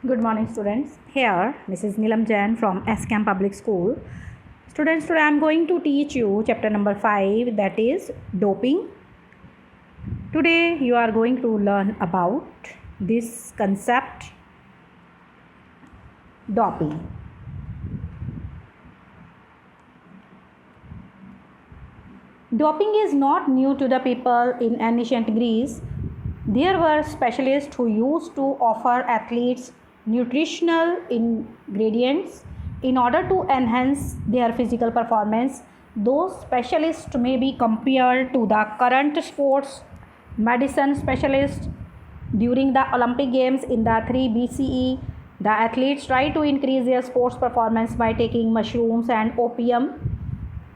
Good morning, students. Here, Mrs. Neelam Jain from SCAM Public School. Students, today I am going to teach you chapter number 5, that is doping. Today, you are going to learn about this concept, doping. Doping is not new to the people in ancient Greece. There were specialists who used to offer athletes nutritional ingredients in order to enhance their physical performance. Those specialists may be compared to the current sports medicine specialists. During the Olympic Games in the 3 BCE, the athletes tried to increase their sports performance by taking mushrooms and opium.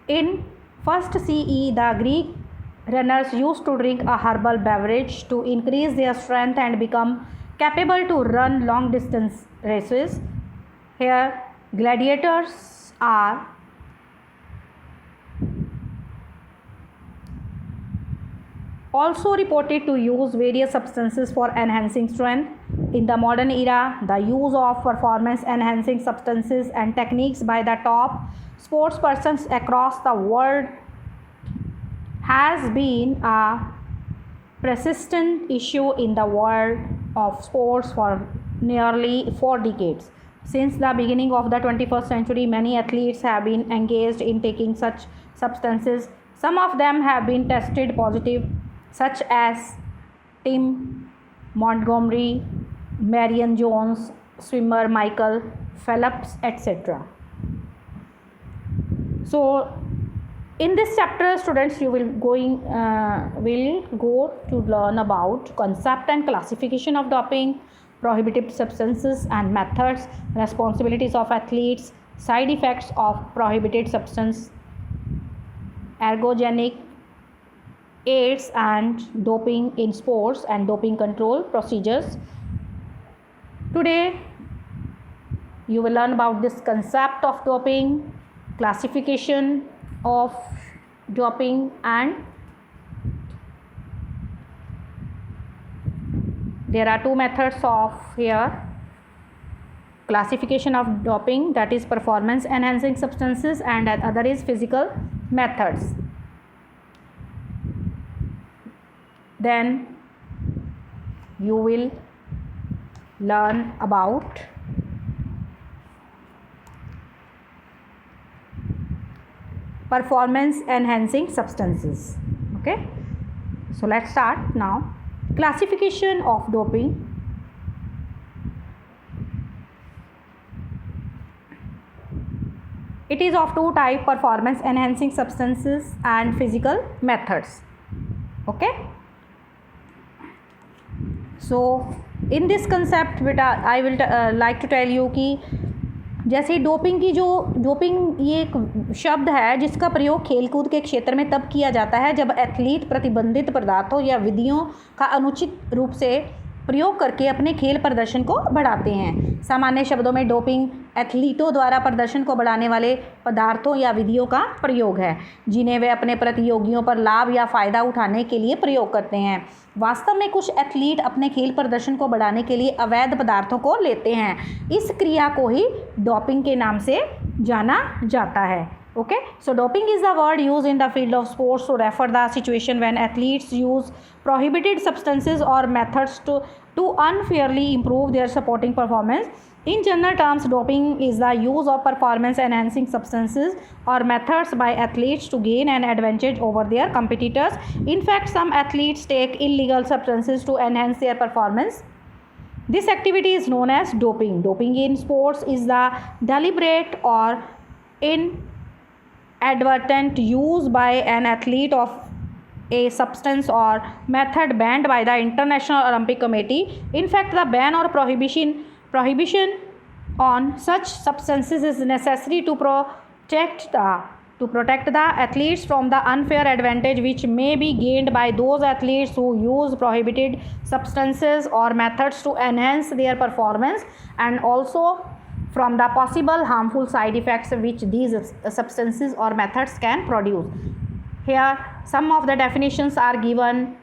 In 1st CE, the Greek runners used to drink a herbal beverage to increase their strength and become capable to run long distance races. Here, gladiators are also reported to use various substances for enhancing strength. In the modern era, the use of performance enhancing substances and techniques by the top sports persons across the world has been a persistent issue in the world of sports for nearly 4 decades. Since the beginning of the 21st century, many athletes have been engaged in taking such substances. Some of them have been tested positive, such as Tim Montgomery, Marion Jones, swimmer Michael Phelps, etc. So, in this chapter, students, you will go to learn about concept and classification of doping, prohibited substances and methods, responsibilities of athletes, side effects of prohibited substance, ergogenic aids and doping in sports and doping control procedures. Today, you will learn about this concept of doping, classification of doping, and there are two methods of here classification of doping, that is performance enhancing substances, and other is physical methods. Then you will learn about performance enhancing substances. Okay, so let's start now. Classification of doping. It is of two types: performance enhancing substances and physical methods. Okay, so in this concept I will like to tell you कि जैसे doping ये एक शब्द है जिसका प्रयोग खेलकूद के क्षेत्र में तब किया जाता है जब एथलीट प्रतिबंधित पदार्थों या विधियों का अनुचित रूप से प्रयोग करके अपने खेल प्रदर्शन को बढ़ाते हैं। सामान्य शब्दों में डोपिंग एथलीटों द्वारा प्रदर्शन को बढ़ाने वाले पदार्थों या विधियों का प्रयोग है जिन्हें वे अपने प्रतियोगियों पर लाभ या फ़ायदा उठाने के लिए प्रयोग करते हैं। वास्तव में कुछ एथलीट अपने खेल प्रदर्शन को बढ़ाने के लिए अवैध पदार्थों को लेते हैं। इस क्रिया को ही डोपिंग के नाम से जाना जाता है। Okay, so doping is the word used in the field of sports to refer the situation when athletes use prohibited substances or methods to unfairly improve their supporting performance. In general terms, doping is the use of performance enhancing substances or methods by athletes to gain an advantage over their competitors. In fact, some athletes take illegal substances to enhance their performance. This activity is known as doping. Doping in sports is the deliberate or inadvertent use by an athlete of a substance or method banned by the International Olympic Committee. In fact, the ban or prohibition on such substances is necessary to protect the athletes from the unfair advantage which may be gained by those athletes who use prohibited substances or methods to enhance their performance, and also from the possible harmful side effects which these substances or methods can produce. Here some of the definitions are given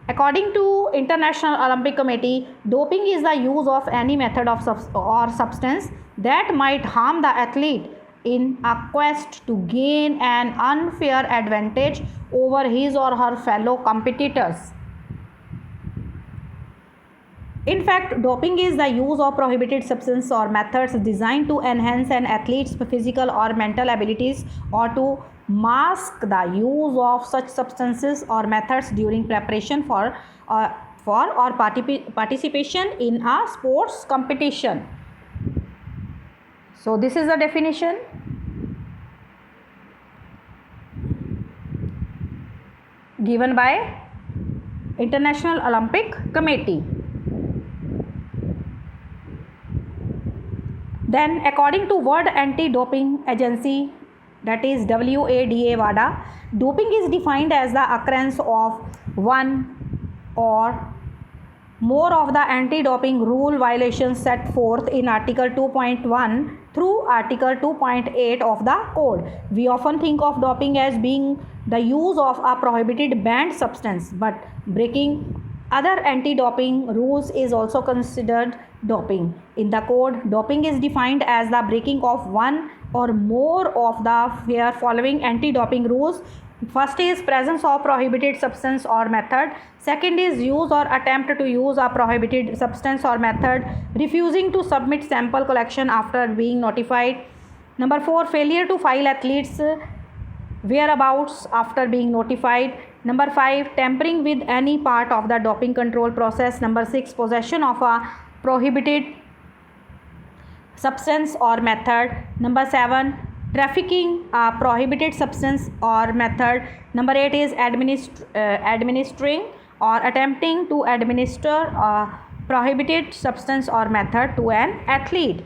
According to International Olympic Committee, doping is the use of any method of or substance that might harm the athlete in a quest to gain an unfair advantage over his or her fellow competitors. In fact, doping is the use of prohibited substances or methods designed to enhance an athlete's physical or mental abilities or to mask the use of such substances or methods during preparation for or participation in a sports competition. So this is the definition. Given by International Olympic Committee. Then according to World Anti-Doping Agency, that is WADA, doping is defined as the occurrence of one or more of the anti-doping rule violations set forth in Article 2.1 through Article 2.8 of the Code. We often think of doping as being the use of a prohibited banned substance, but breaking other anti-doping rules is also considered doping. In the Code, doping is defined as the breaking of one or more of the following anti-doping rules. First is presence of prohibited substance or method. Second is use or attempt to use a prohibited substance or method. Refusing to submit sample collection after being notified. Number 4, failure to file athletes' whereabouts after being notified. Number 5, tampering with any part of the doping control process. Number 6, possession of a prohibited substance or method. Number 7, trafficking a prohibited substance or method. Number 8 is administering or attempting to administer a prohibited substance or method to an athlete.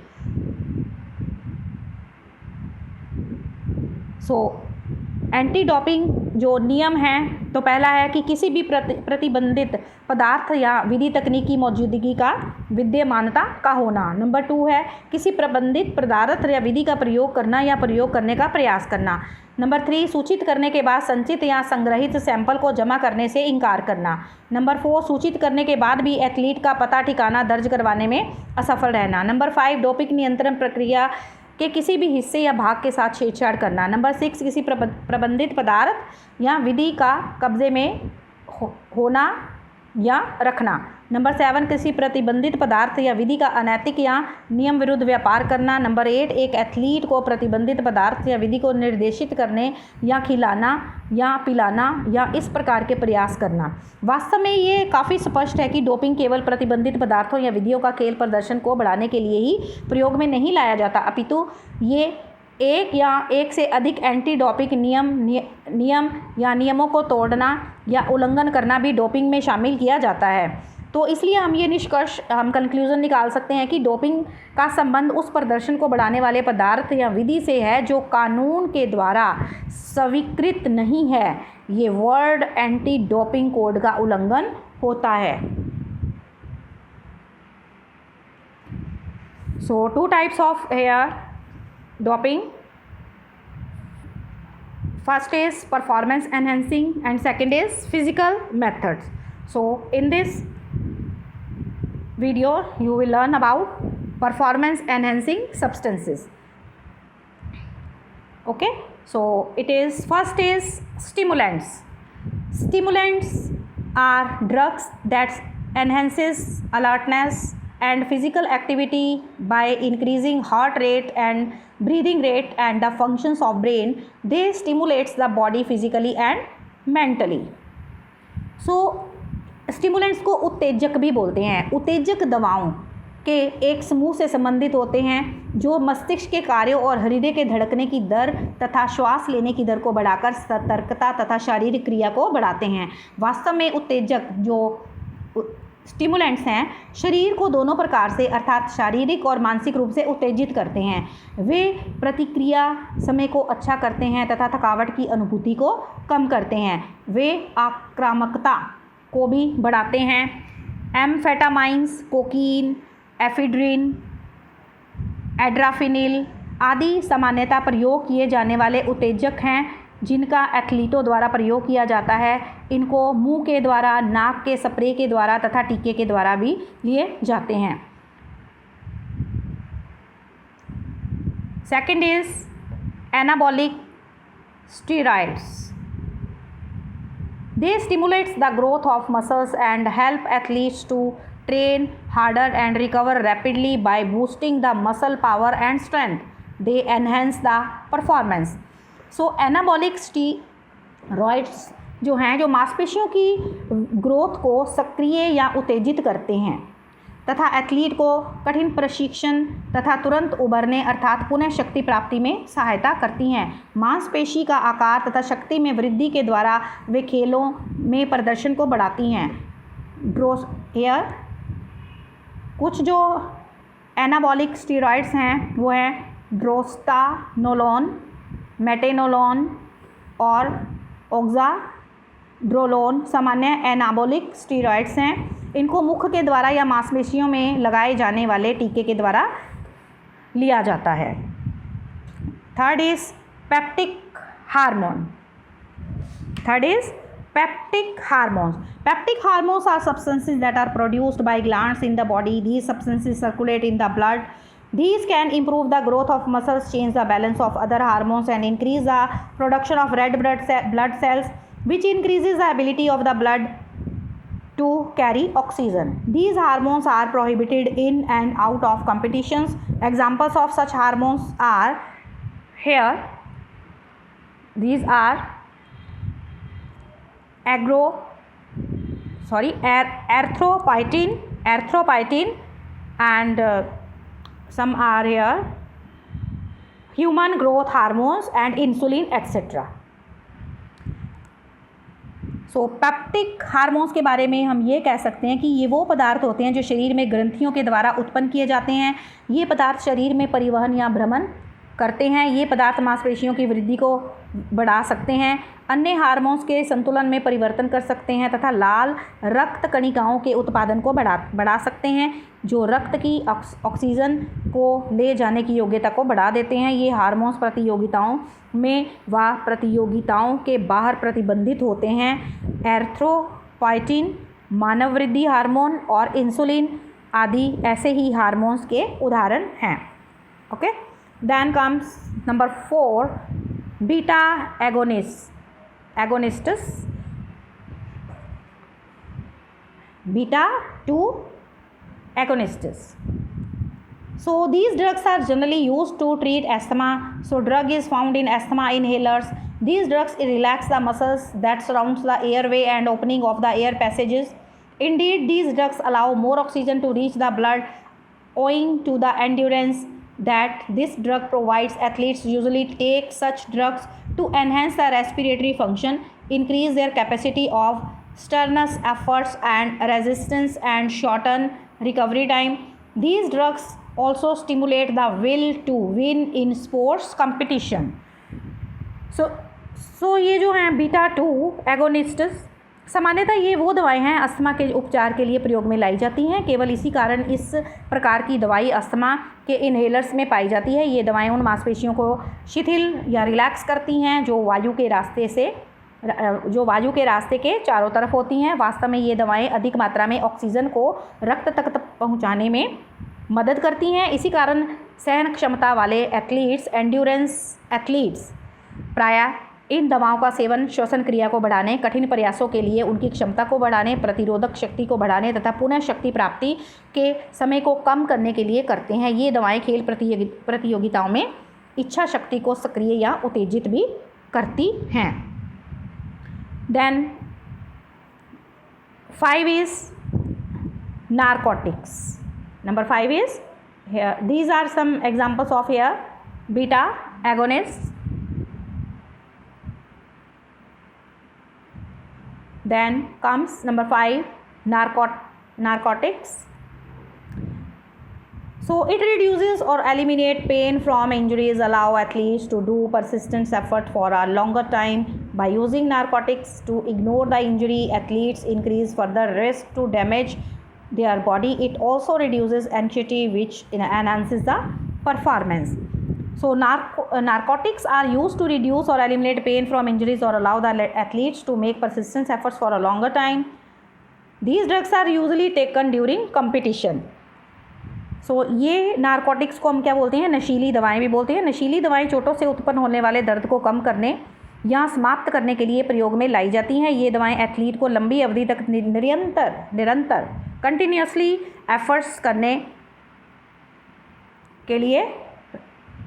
So anti doping जो नियम हैं, तो पहला है कि किसी भी प्रतिबंधित पदार्थ या विधि तकनीक की मौजूदगी का विद्यमानता का होना. नंबर 2 है किसी प्रतिबंधित पदार्थ या विधि का प्रयोग करना या प्रयोग करने का प्रयास करना. नंबर 3, सूचित करने के बाद संचित या संग्रहित सैंपल को जमा करने से इनकार करना. नंबर 4, सूचित करने के बाद भी एथलीट का पता ठिकाना दर्ज करवाने में असफल रहना. नंबर 5, डोपिंग नियंत्रण प्रक्रिया के किसी भी हिस्से या भाग के साथ छेड़छाड़ करना. नंबर 6, किसी प्रबंधित पदार्थ या विधि का कब्जे में होना या रखना. नंबर 7, किसी प्रतिबंधित पदार्थ या विधि का अनैतिक या नियम विरुद्ध व्यापार करना. नंबर 8, एक एथलीट को प्रतिबंधित पदार्थ या विधि को निर्देशित करने या खिलाना या पिलाना या इस प्रकार के प्रयास करना. वास्तव में ये काफ़ी स्पष्ट है कि डोपिंग केवल प्रतिबंधित पदार्थों या विधियों का खेल प्रदर्शन को बढ़ाने के लिए ही प्रयोग में नहीं लाया जाता, अपितु ये एक या एक से अधिक एंटी डोपिंग नियम या नियमों को तोड़ना या उल्लंघन करना भी डोपिंग में शामिल किया जाता है. तो इसलिए हम ये निष्कर्ष कंक्लूज़न निकाल सकते हैं कि डोपिंग का संबंध उस प्रदर्शन को बढ़ाने वाले पदार्थ या विधि से है जो कानून के द्वारा स्वीकृत नहीं है. ये वर्ल्ड एंटी डोपिंग कोड का उल्लंघन होता है. So 2 types of hair doping. First is performance enhancing and second is physical methods. So in this video you will learn about performance enhancing substances. Okay, so it is first is stimulants. Stimulants are drugs that enhances alertness and physical activity by increasing heart rate and breathing rate and the functions of brain. They stimulates the body physically and mentally. So stimulants को उत्तेजक भी बोलते हैं. उत्तेजक दवाओं के एक समूह से संबंधित होते हैं जो मस्तिष्क के कार्यों और हृदय के धड़कने की दर तथा श्वास लेने की दर को बढ़ाकर सतर्कता तथा शारीरिक क्रिया को बढ़ाते हैं. वास्तव में उत्तेजक जो स्टिमुलेंट्स हैं शरीर को दोनों प्रकार से अर्थात शारीरिक और मानसिक रूप से उत्तेजित करते हैं. वे प्रतिक्रिया समय को अच्छा करते हैं तथा थकावट की अनुभूति को कम करते हैं. वे आक्रामकता को भी बढ़ाते हैं. एम्फेटामाइंस, कोकीन, एफिड्रिन, एड्राफिनिल आदि सामान्यतः प्रयोग किए जाने वाले उत्तेजक हैं जिनका एथलीटों द्वारा प्रयोग किया जाता है. इनको मुंह के द्वारा, नाक के स्प्रे के द्वारा तथा टीके के द्वारा भी लिए जाते हैं। Second is anabolic steroids. They stimulates the growth of muscles and help athletes to train harder and recover rapidly by boosting the muscle power and strength. They enhance the performance. So anabolic steroids जो हैं, जो मांसपेशियों की growth को सक्रिय या उत्तेजित करते हैं तथा एथलीट को कठिन प्रशिक्षण तथा तुरंत उभरने अर्थात पुनः शक्ति प्राप्ति में सहायता करती हैं। मांसपेशी का आकार तथा शक्ति में वृद्धि के द्वारा वे खेलों में प्रदर्शन को बढ़ाती हैं। कुछ जो एनाबॉलिक स्टेरॉइड्स हैं वो हैं ड्रोस्टानोलोन, मेटेनोलोन और ओक्साड्रोलोन सामान्य एनाबॉलिक स्टेरॉइड्स हैं। इनको मुख के द्वारा या मांसपेशियों में लगाए जाने वाले टीके के द्वारा लिया जाता है। Third is peptic hormone. Peptic hormones. Peptic hormones are substances that are produced by glands in the body. These substances circulate in the blood. These can improve the growth of muscles, change the balance of other hormones, and increase the production of red blood cells, which increases the ability of the blood to carry oxygen. These hormones are prohibited in and out of competitions. Examples of such hormones are here. These are erythropoietin, and some are here human growth hormones and insulin, etc. So peptic hormones के बारे में हम ये कह सकते हैं कि ये वो पदार्थ होते हैं जो शरीर में ग्रंथियों के द्वारा उत्पन्न किए जाते हैं। ये पदार्थ शरीर में परिवहन या भ्रमण करते हैं। ये पदार्थ मांसपेशियों की वृद्धि को बढ़ा सकते हैं, अन्य हार्मोन्स के संतुलन में परिवर्तन कर सकते हैं तथा लाल रक्त कणिकाओं के उत्पादन को बढ़ा सकते हैं, जो रक्त की ऑक्सीजन को ले जाने की योग्यता को बढ़ा देते हैं। ये हार्मोन्स प्रतियोगिताओं में व प्रतियोगिताओं के बाहर प्रतिबंधित होते हैं। एरिथ्रोपोइटिन, मानव वृद्धि हार्मोन और इंसुलिन आदि ऐसे ही हार्मोन्स के उदाहरण हैं। Okay, then comes number 4, beta agonists, beta 2 agonists. So these drugs are generally used to treat asthma. So drug is found in asthma inhalers. These drugs relax the muscles that surrounds the airway and opening of the air passages. Indeed, these drugs allow more oxygen to reach the blood owing to the endurance that this drug provides. Athletes usually take such drugs to enhance their respiratory function, increase their capacity of strenuous efforts and resistance, and shorten recovery time. These drugs also stimulate the will to win in sports competition. So ये जो हैं beta 2 agonists, सामान्यतः ये वो दवाएं हैं asthma के उपचार के लिए प्रयोग में लाई जाती हैं। केवल इसी कारण इस प्रकार की दवाई अस्थमा के इनहेलर्स में पाई जाती है। ये दवाएं उन मांसपेशियों को शिथिल या रिलैक्स करती हैं जो वायु के रास्ते के चारों तरफ होती हैं। वास्तव में ये दवाएं अधिक मात्रा में ऑक्सीजन को रक्त तक पहुंचाने में मदद करती हैं। इसी कारण सहन क्षमता वाले एथलीट्स, एंड्योरेंस एथलीट्स प्रायः इन दवाओं का सेवन श्वसन क्रिया को बढ़ाने, कठिन प्रयासों के लिए उनकी क्षमता को बढ़ाने, प्रतिरोधक शक्ति को बढ़ाने तथा पुनः शक्ति प्राप्ति के समय को कम करने के लिए करते हैं। ये दवाएं खेल प्रतियोगिताओं में इच्छा शक्ति को सक्रिय या उत्तेजित भी करती हैं। Then 5 is narcotics. Number 5 is here. These are some examples of here beta agonists. Then comes number 5, narcotics. So it reduces or eliminate pain from injuries, allow athletes to do persistent effort for a longer time. By using narcotics to ignore the injury, athletes increase further risk to damage their body. It also reduces anxiety, which enhances the performance. So narcotics are used to reduce or eliminate pain from injuries or allow the athletes to make persistent efforts for a longer time. These drugs are usually taken during competition. So ये narcotics को हम क्या बोलते हैं, नशीली दवाएं भी बोलते हैं। नशीली दवाएं चोटों से उत्पन्न होने वाले दर्द को कम करने या समाप्त करने के लिए प्रयोग में लाई जाती हैं। ये दवाएं एथलीट को लंबी अवधि तक निरंतर कंटिन्यूसली एफर्ट्स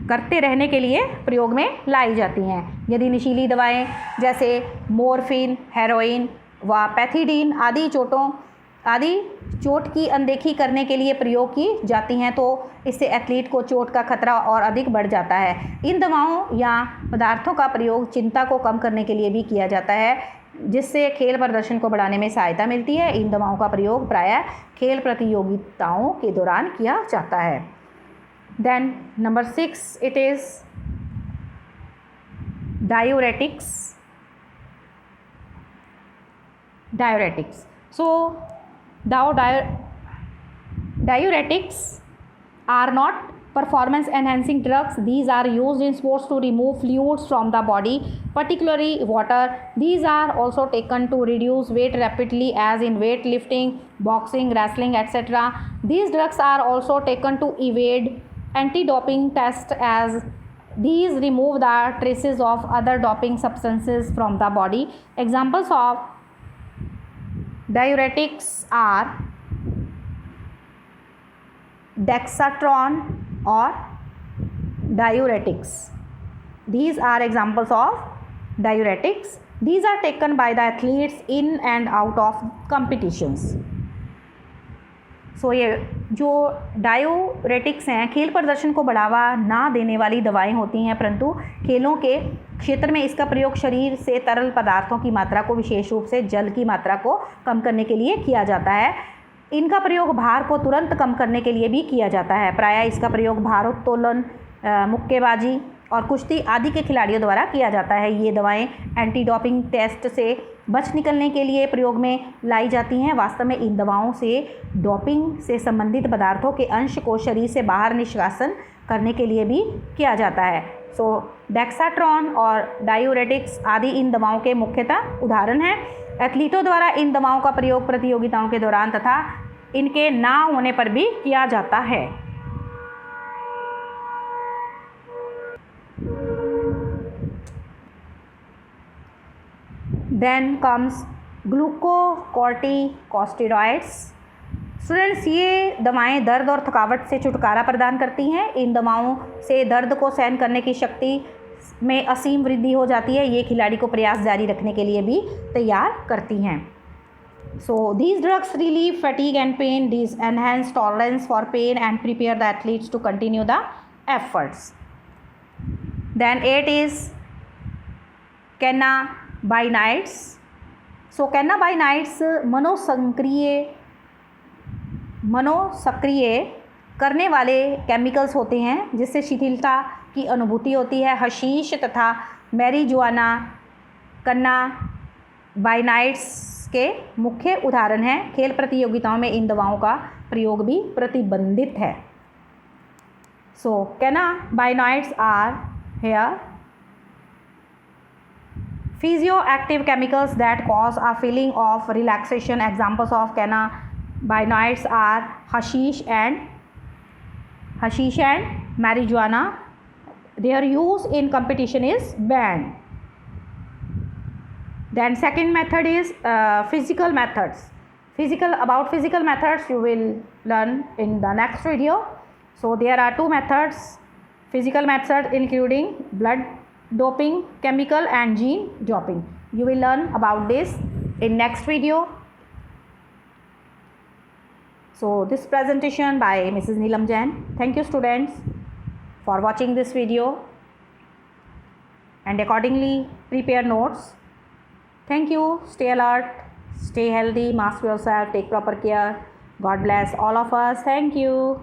करते रहने के लिए प्रयोग में लाई जाती हैं। यदि नशीली दवाएं जैसे मोरफिन, हेरोइन व पैथिडीन आदि चोट की अनदेखी करने के लिए प्रयोग की जाती हैं तो इससे एथलीट को चोट का खतरा और अधिक बढ़ जाता है। इन दवाओं या पदार्थों का प्रयोग चिंता को कम करने के लिए भी किया जाता है, जिससे खेल प्रदर्शन को बढ़ाने में सहायता मिलती है। इन दवाओं का प्रयोग प्रायः खेल प्रतियोगिताओं के दौरान किया जाता है। Then number 6 it is diuretics. So diuretics are not performance enhancing drugs. These are used in sports to remove fluids from the body, particularly water. These are also taken to reduce weight rapidly, as in weightlifting, boxing, wrestling, etc. These drugs are also taken to evade anti-doping tests, as these remove the traces of other doping substances from the body. Examples of diuretics are dexatron or diuretics. These are examples of diuretics. These are taken by the athletes in and out of competitions. So ये जो diuretics हैं खेल प्रदर्शन को बढ़ावा ना देने वाली दवाएं होती हैं, परंतु खेलों के क्षेत्र में इसका प्रयोग शरीर से तरल पदार्थों की मात्रा को, विशेष रूप से जल की मात्रा को कम करने के लिए किया जाता है। इनका प्रयोग भार को तुरंत कम करने के लिए भी किया जाता है। प्रायः इसका प्रयोग भारोत्तोलन, मुक्केबाजी और कुश्ती आदि के खिलाड़ियों द्वारा किया जाता है। ये दवाएं एंटी डोपिंग टेस्ट से बच निकलने के लिए प्रयोग में लाई जाती हैं। वास्तव में इन दवाओं से डोपिंग से संबंधित पदार्थों के अंश को शरीर से बाहर निष्कासन करने के लिए भी किया जाता है। सो डेक्साट्रॉन और डायूरेटिक्स आदि इन दवाओं के मुख्यतः उदाहरण हैं। एथलीटों द्वारा इन दवाओं का प्रयोग प्रतियोगिताओं के दौरान तथा इनके ना होने पर भी किया जाता है। Then comes glucocorticosteroids. स्टूडेंट्स, ये दवाएं दर्द और थकावट से छुटकारा प्रदान करती हैं। इन दवाओं से दर्द को सहन करने की शक्ति में असीम वृद्धि हो जाती है। ये खिलाड़ी को प्रयास जारी रखने के लिए भी तैयार करती हैं। So these drugs relieve fatigue and pain, these enhance tolerance for pain and prepare the athletes to continue the efforts. Then 8 is cannabinoids. So cannabinoids मनोसक्रिय करने वाले केमिकल्स होते हैं जिससे शिथिलता की अनुभूति होती है। हशीश तथा मैरिजुआना कैनाबाइनाइड्स के मुख्य उदाहरण हैं। खेल प्रतियोगिताओं में इन दवाओं का प्रयोग भी प्रतिबंधित है। So cannabinoids are here physioactive chemicals that cause a feeling of relaxation. Examples of cannabinoids are hashish and marijuana. Their use in competition is banned. Then second method is physical methods. About physical methods you will learn in the next video. So there are two methods, physical methods including blood doping, chemical and gene doping. You will learn about this in next video. So this presentation by Mrs. Neelam Jain. Thank you students for watching this video and accordingly prepare notes. Thank you. Stay alert, stay healthy, mask yourself, take proper care. God bless all of us. Thank you.